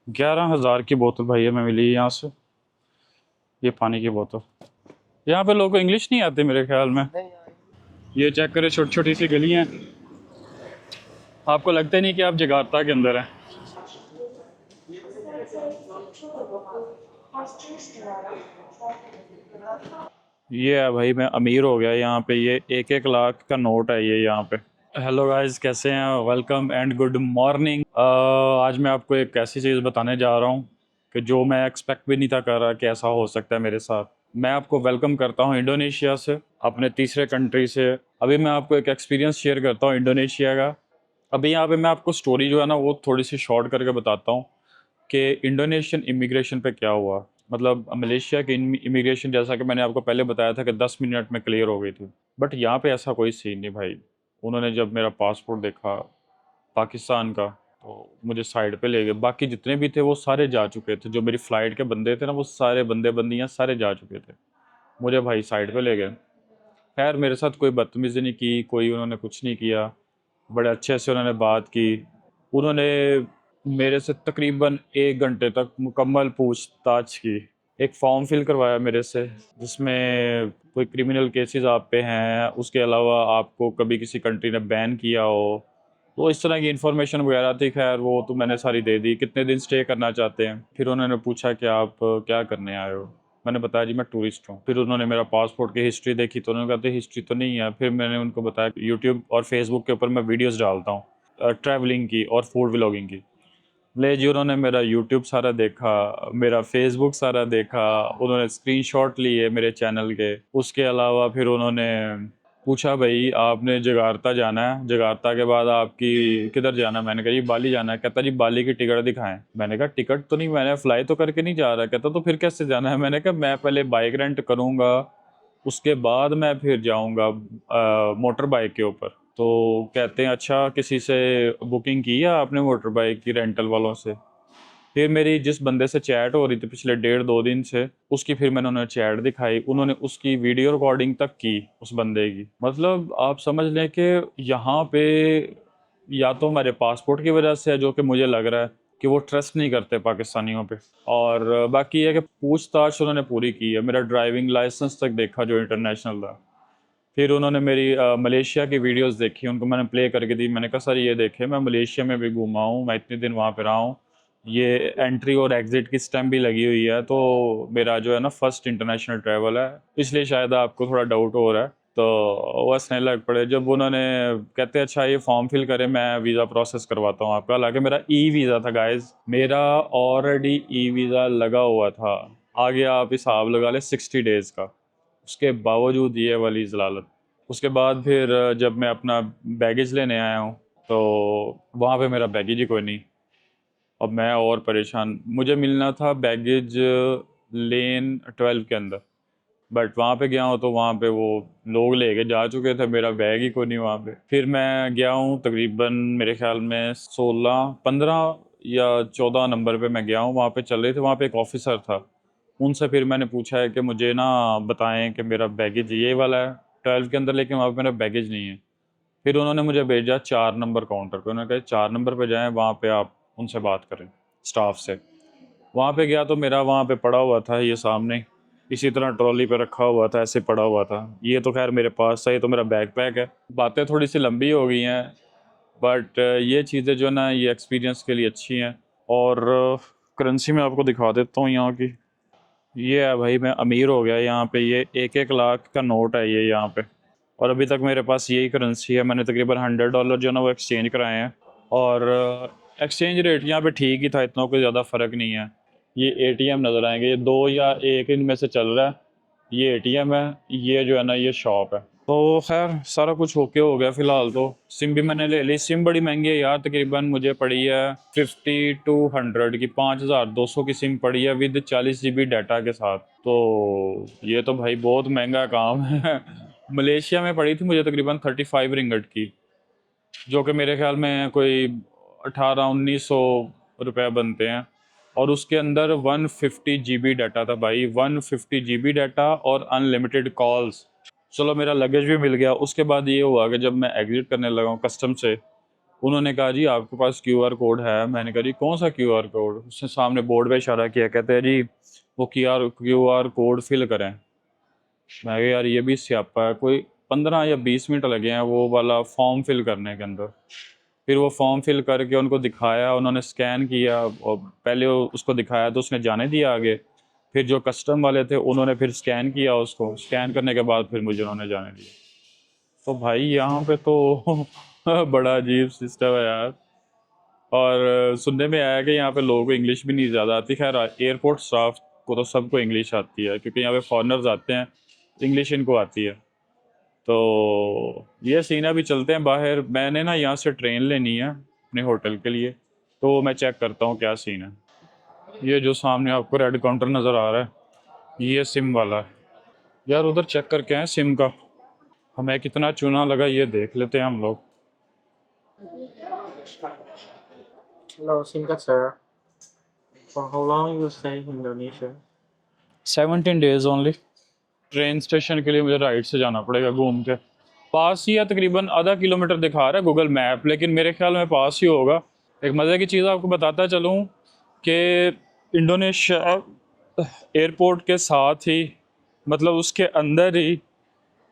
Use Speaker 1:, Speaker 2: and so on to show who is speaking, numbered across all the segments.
Speaker 1: 11,000 की बोतल भाई हमें मिली है यहाँ से। ये पानी की बोतल। यहाँ पे लोगों को इंग्लिश नहीं आती मेरे ख्याल में। ये चेक करें, छोटी छोटी सी गली हैं। आपको लगता ही नहीं कि आप जकार्ता के अंदर हैं। ये है भाई, मैं अमीर हो गया यहाँ पे। ये 1-1 लाख का नोट है ये यहाँ पे। हेलो गाइस, कैसे हैं? Welcome and good morning. आज मैं आपको एक ऐसी चीज़ बताने जा रहा हूँ कि जो मैं एक्सपेक्ट भी नहीं था कर रहा कि ऐसा हो सकता है मेरे साथ। मैं आपको वेलकम करता हूँ इंडोनेशिया से, अपने तीसरे कंट्री से। अभी मैं आपको एक एक्सपीरियंस शेयर करता हूँ इंडोनेशिया का। अभी यहाँ पे मैं आपको स्टोरी जो है ना वो थोड़ी सी शॉर्ट करके बताता हूँ कि इंडोनेशियन इमिग्रेशन पे क्या हुआ। मतलब मलेशिया की इमिग्रेशन, जैसा कि मैंने आपको पहले बताया था कि 10 मिनट में क्लियर हो गई थी, बट यहाँ पे ऐसा कोई सीन नहीं भाई। उन्होंने जब मेरा पासपोर्ट देखा पाकिस्तान का, तो मुझे साइड पे ले गए। बाकी जितने भी थे वो सारे जा चुके थे, जो मेरी फ़्लाइट के बंदे थे ना, वो सारे बंदे बंदियाँ सारे जा चुके थे। मुझे भाई साइड पे ले गए। खैर मेरे साथ कोई बदतमीज़ी नहीं की, कोई उन्होंने कुछ नहीं किया। बड़े अच्छे से उन्होंने बात की। उन्होंने मेरे से तकरीबन 1 घंटे तक मुकम्मल पूछताछ की। एक फॉर्म फिल करवाया मेरे से, जिसमें कोई क्रिमिनल केसेस आप पे हैं, उसके अलावा आपको कभी किसी कंट्री ने बैन किया हो, तो इस तरह की इन्फॉर्मेशन वगैरह थी। खैर वो तो मैंने सारी दे दी। कितने दिन स्टे करना चाहते हैं? फिर उन्होंने पूछा कि आप क्या करने आए हो। मैंने बताया जी मैं टूरिस्ट हूँ। फिर उन्होंने मेरा पासपोर्ट की हिस्ट्री देखी, तो उन्होंने कहा हिस्ट्री तो नहीं है। फिर मैंने उनको बताया यूट्यूब और फेसबुक के ऊपर मैं वीडियोस डालता हूँ ट्रैवलिंग की और फूड व्लॉगिंग की। ले जी, उन्होंने मेरा यूट्यूब सारा देखा, मेरा फेसबुक सारा देखा। उन्होंने स्क्रीनशॉट लिए मेरे चैनल के। उसके अलावा फिर उन्होंने पूछा भाई आपने जगार्ता जाना है, जगार्ता के बाद आपकी किधर जाना है? मैंने कहा जी बाली जाना है। कहता जी बाली की टिकट दिखाएं। मैंने कहा टिकट तो नहीं, मैंने फ्लाई तो करके नहीं जा रहा। कहता तो फिर कैसे जाना है? मैंने कहा मैं पहले बाइक रेंट करूँगा, उसके बाद मैं फिर जाऊँगा मोटर बाइक के ऊपर। तो कहते हैं अच्छा किसी से बुकिंग की है आपने मोटर बाइक की रेंटल वालों से? फिर मेरी जिस बंदे से चैट हो रही थी पिछले 1.5-2 दिन से, उसकी फिर मैंने उन्हें चैट दिखाई। उन्होंने उसकी वीडियो रिकॉर्डिंग तक की उस बंदे की। मतलब आप समझ लें कि यहाँ पे या तो हमारे पासपोर्ट की वजह से है, जो कि मुझे लग रहा है कि वो ट्रस्ट नहीं करते पाकिस्तानियों पे। और बाकी ये है कि पूछताछ उन्होंने पूरी की है। मेरा ड्राइविंग लाइसेंस तक देखा जो इंटरनेशनल था। फिर उन्होंने मेरी मलेशिया की वीडियोस देखी, उनको मैंने प्ले करके दी। मैंने कहा सर ये देखें, मैं मलेशिया में भी घूमा हूँ, मैं इतने दिन वहाँ पे रहा हूँ, ये एंट्री और एग्ज़िट की स्टैम्प भी लगी हुई है। तो मेरा जो है ना फर्स्ट इंटरनेशनल ट्रैवल है, इसलिए शायद आपको थोड़ा डाउट हो रहा है। तो वो हंसने लग पड़े जब उन्होंने कहते अच्छा ये फॉर्म फिल करें, मैं वीज़ा प्रोसेस करवाता हूँ आपका। हालांकि मेरा ई वीज़ा था गाइज, मेरा ऑलरेडी ई वीज़ा लगा हुआ था। आगे आप हिसाब लगा ले 60 डेज़ का। उसके बावजूद ये वाली जलालत। उसके बाद फिर जब मैं अपना बैगेज लेने आया हूँ, तो वहाँ पे मेरा बैगेज ही कोई नहीं। अब मैं और परेशान। मुझे मिलना था बैगेज लेन 12 के अंदर, बट वहाँ पे गया हूँ तो वहाँ पे वो लोग लेके जा चुके थे, मेरा बैग ही कोई नहीं वहाँ पे। फिर मैं गया हूँ तकरीबन मेरे ख्याल में 16, 15 या 14 नंबर पे मैं गया हूँ। वहाँ पे चल रहे थे, वहाँ पे एक ऑफिसर था। उनसे फिर मैंने पूछा है कि मुझे ना बताएं कि मेरा बैगेज ये वाला है 12 के अंदर, लेकिन वहाँ पे मेरा बैगेज नहीं है। फिर उन्होंने मुझे भेजा 4 नंबर काउंटर पे। उन्होंने कहा 4 नंबर पे जाएं, वहाँ पे आप उनसे बात करें, स्टाफ से। वहाँ पे गया तो मेरा वहाँ पे पड़ा हुआ था ये सामने, इसी तरह ट्रॉली पे रखा हुआ था, ऐसे पड़ा हुआ था। ये तो खैर मेरे पास था, ये तो मेरा बैकपैक है। बातें थोड़ी सी लंबी हो गई हैं, बट ये चीज़ें जो ना ये एक्सपीरियंस के लिए अच्छी हैं। और करेंसी में आपको दिखा देता हूँ यहाँ की। ये है भाई, मैं अमीर हो गया यहाँ पे। ये 1-1 लाख का नोट है ये यहाँ पे। और अभी तक मेरे पास यही करेंसी है। मैंने तकरीबन $100 जो है ना वो एक्सचेंज कराए हैं। और एक्सचेंज रेट यहाँ पे ठीक ही था, इतना कोई ज़्यादा फ़र्क नहीं है। ये एटीएम नज़र आएंगे, ये दो या एक इनमें से चल रहा है। ये एटीएम है, ये जो है ना ये शॉप है। तो खैर सारा कुछ ओके हो गया फ़िलहाल। तो सिम भी मैंने ले ली। सिम बड़ी महंगी है यार, तकरीबन मुझे पड़ी है 5200 की, 5200 की सिम पड़ी है विद 40 GB डाटा के साथ। तो ये तो भाई बहुत महंगा काम है। मलेशिया में पड़ी थी मुझे तकरीबन 35 रिंगट की, जो कि मेरे ख्याल में कोई 1800-1900 रुपये बनते हैं। और उसके अंदर 150 GB डाटा था भाई, 150 GB डाटा और अनलिमिटेड कॉल्स। चलो मेरा लगेज भी मिल गया। उसके बाद ये हुआ कि जब मैं एग्ज़िट करने लगा हूँ कस्टम से, उन्होंने कहा जी आपके पास क्यूआर कोड है। मैंने कहा जी कौन सा क्यूआर कोड? उसने सामने बोर्ड पे इशारा किया, कहते हैं जी वो क्यूआर कोड फिल करें। मैं कहा यार ये भी स्यापा है। कोई 15 या 20 मिनट लगे हैं वो वाला फॉर्म फिल करने के अंदर। फिर वो फॉर्म फिल करके उनको दिखाया, उन्होंने स्कैन किया और पहले उसको दिखाया तो उसने जाने दिया आगे। फिर जो कस्टम वाले थे उन्होंने फिर स्कैन किया, उसको स्कैन करने के बाद फिर मुझे उन्होंने जाने दिया। तो भाई यहाँ पे तो बड़ा अजीब सिस्टम है यार। और सुनने में आया कि यहाँ पे लोगों को इंग्लिश भी नहीं ज़्यादा आती। खैर एयरपोर्ट स्टाफ को तो सबको इंग्लिश आती है क्योंकि यहाँ पे फॉरेनर्स आते हैं, इंग्लिश इनको आती है। तो ये सीन है। अभी चलते हैं बाहर। मैंने ना यहाँ से ट्रेन लेनी है अपने होटल के लिए, तो मैं चेक करता हूँ क्या सीन है। ये जो सामने आपको रेड काउंटर नज़र आ रहा है ये सिम वाला है यार। उधर चेक करके आए सिम का, हमें कितना चूना लगा ये देख लेते हैं हम लोग।
Speaker 2: Hello, xin các sir. For how long you stay in Indonesia?
Speaker 1: 17 days only. Train station के लिए मुझे राइट से जाना पड़ेगा घूम के। पास ही है, तकरीबन आधा किलोमीटर दिखा रहा है गूगल मैप, लेकिन मेरे ख्याल में पास ही होगा। एक मज़े की चीज़ आपको बताता चलूँ कि इंडोनेशिया एयरपोर्ट के साथ ही, मतलब उसके अंदर ही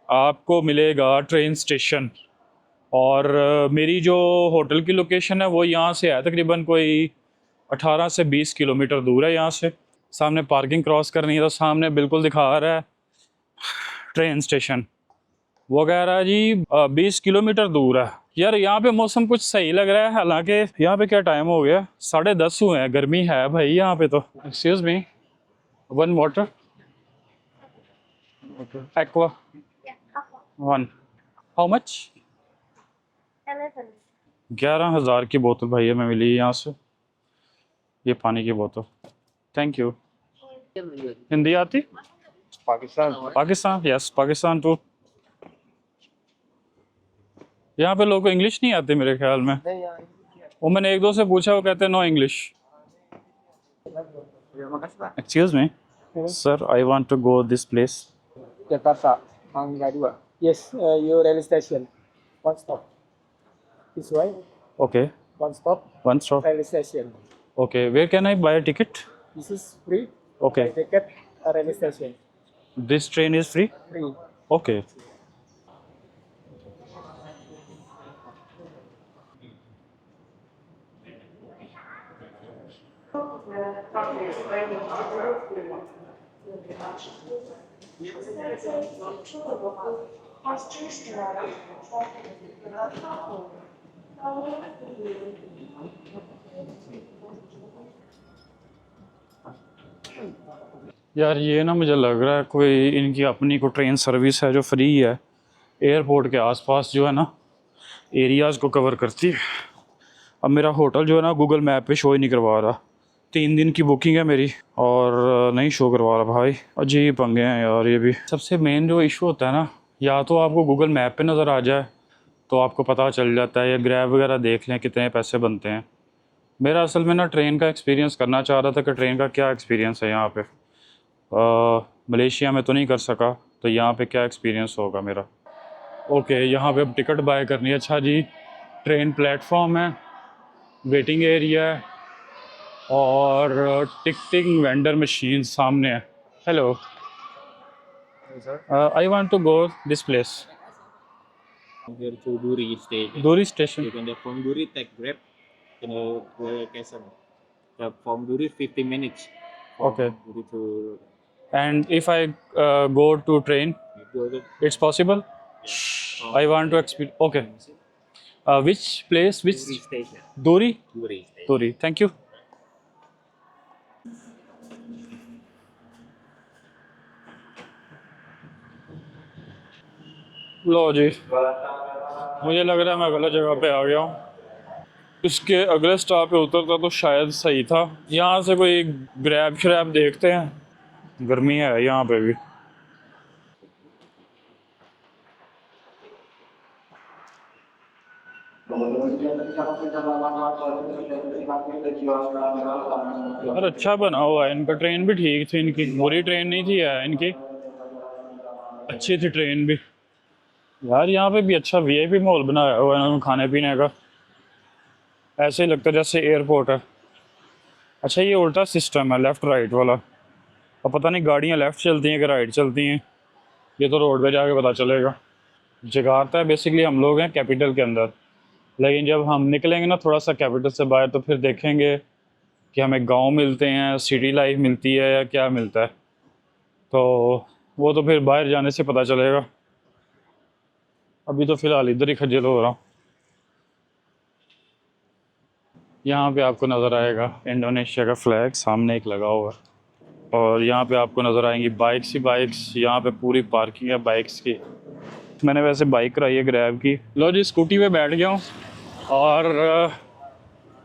Speaker 1: आपको मिलेगा ट्रेन स्टेशन। और मेरी जो होटल की लोकेशन है वो यहाँ से है तकरीबन कोई 18 से 20 किलोमीटर दूर है यहाँ से। सामने पार्किंग क्रॉस करनी है तो सामने बिल्कुल दिखा रहा है ट्रेन स्टेशन। वो कह रहा है जी 20 किलोमीटर दूर है। यार यहाँ पे मौसम कुछ सही लग रहा है, हालांकि यहाँ पे क्या टाइम हो गया, 10:30 हुए हैं। गर्मी है भाई यहाँ पे तो। Excuse me, 1 water aqua 1। How much? 11,000 की बोतल भाई हमें मिली यहाँ से, ये पानी की बोतल। Thank you. हिंदी आती?
Speaker 2: Pakistan.
Speaker 1: Pakistan, yes Pakistan too. यहाँ पे लोगों को इंग्लिश नहीं आती मेरे ख्याल में। वो मैंने एक दो से पूछा, वो कहते हैं no English. Excuse me sir, I want to go this place.
Speaker 2: Jakarta, Mangga 2. Yes, your railway station. One stop. This way.
Speaker 1: Okay,
Speaker 2: One stop.
Speaker 1: One stop.
Speaker 2: Railway station.
Speaker 1: Okay, where can I buy ticket?
Speaker 2: This is free.
Speaker 1: Okay,
Speaker 2: Ticket. Railway station.
Speaker 1: This train is free?
Speaker 2: Free.
Speaker 1: Okay. यार ये ना मुझे लग रहा है कोई इनकी अपनी को ट्रेन सर्विस है जो फ्री है, एयरपोर्ट के आसपास जो है ना एरियाज़ को कवर करती है। अब मेरा होटल जो है ना गूगल मैप पे शो ही नहीं करवा रहा। 3 दिन की बुकिंग है मेरी और नहीं शो करवा रहा भाई। अजीब पंगे हैं यार ये भी। सबसे मेन जो इशू होता है ना, या तो आपको गूगल मैप पे नज़र आ जाए तो आपको पता चल जाता है, या ग्रैब वगैरह देख लें कितने पैसे बनते हैं। मेरा असल में ना ट्रेन का एक्सपीरियंस करना चाह रहा था कि ट्रेन का क्या एक्सपीरियंस है यहाँ पे। मलेशिया में तो नहीं कर सका, तो यहाँ पे क्या एक्सपीरियंस होगा मेरा। ओके, यहाँ पे अब टिकट बाय करनी है। अच्छा जी, ट्रेन प्लेटफॉर्म है, वेटिंग एरिया है और टिकटिंग वेंडर मशीन सामने है। Hello, I want to go this place.
Speaker 3: Here to Duri station.
Speaker 1: Duri station.
Speaker 3: You can from Duri take Grab to the location. From Duri 50 minutes. From
Speaker 1: Okay.
Speaker 3: Duri to
Speaker 1: And if I go to train,
Speaker 3: you go to
Speaker 1: it's possible? I want to experience. Okay. Which place? Which?
Speaker 3: Duri station.
Speaker 1: Duri?
Speaker 3: Duri station.
Speaker 1: Duri. Thank you. लो जी, मुझे लग रहा है मैं गलत जगह पे आ गया हूँ। इसके अगले स्टॉप पे उतरता तो शायद सही था। यहाँ से कोई ग्रैब श्रैब देखते हैं। गर्मी है यहाँ पे भी। यार अच्छा बना हुआ है इनका। ट्रेन भी ठीक थी इनकी, बुरी ट्रेन नहीं थी यार इनकी, अच्छी थी ट्रेन भी। यार यहाँ पे भी अच्छा वीआईपी माहौल बनाया हुआ है इन्होंने खाने पीने का। ऐसे ही लगता है जैसे एयरपोर्ट है। अच्छा ये उल्टा सिस्टम है, लेफ़्ट राइट वाला। अब पता नहीं गाड़ियाँ लेफ़्ट चलती हैं कि राइट चलती हैं, ये तो रोड पे जाके पता चलेगा। जकार्ता है बेसिकली, हम लोग हैं कैपिटल के अंदर, लेकिन जब हम निकलेंगे ना थोड़ा सा कैपिटल से बाहर तो फिर देखेंगे कि हमें गांव मिलते हैं, सिटी लाइफ मिलती है या क्या मिलता है। तो वो तो फिर बाहर जाने से पता चलेगा। अभी तो फ़िलहाल इधर ही खज्जल हो रहा हूँ। यहाँ पे आपको नज़र आएगा इंडोनेशिया का फ्लैग सामने एक लगा हुआ है, और यहाँ पे आपको नज़र आएंगी बाइक्स ही बाइक्स। यहाँ पे पूरी पार्किंग है बाइक्स की। मैंने वैसे बाइक कराई है ग्रैब की। लो जी, स्कूटी पे बैठ गया हूँ और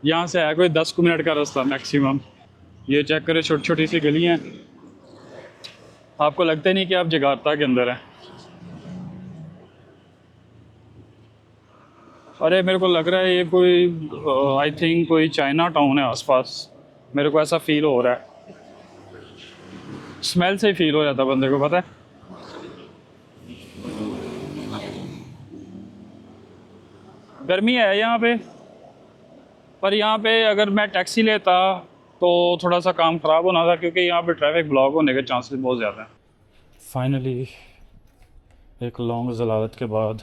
Speaker 1: यहाँ से है कोई 10 मिनट का रास्ता मैक्सिमम। ये चेक करें, छोटी छोटी सी गलियाँ हैं, आपको लगता ही नहीं कि आप जकार्ता के अंदर हैं। अरे मेरे को लग रहा है ये कोई आई थिंक कोई चाइना टाउन है आसपास, मेरे को ऐसा फील हो रहा है। स्मेल से ही फील हो जाता बंदे को, पता है। गर्मी है यहाँ पे, पर यहाँ पे अगर मैं टैक्सी लेता तो थोड़ा सा काम ख़राब होना था, क्योंकि यहाँ पे ट्रैफिक ब्लॉक होने के चांसेस बहुत ज़्यादा हैं। फाइनली एक लॉन्ग ज़लालत के बाद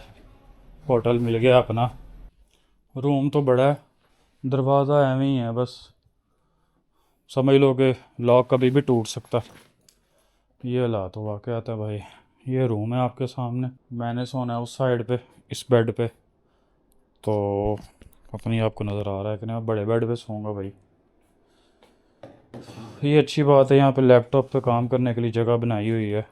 Speaker 1: होटल मिल गया अपना। रूम तो बड़ा है, दरवाज़ा एवं ही है, बस समझ लो कि लॉक कभी भी टूट सकता। ये हालात तो वाकई आता है भाई। ये रूम है आपके सामने, मैंने सोना है उस साइड पे इस बेड पे, तो पता नहीं आपको नज़र आ रहा है कि नहीं, मैं बड़े बेड पे सोऊंगा भाई। ये अच्छी बात है, यहाँ पे लैपटॉप पे काम करने के लिए जगह बनाई हुई है।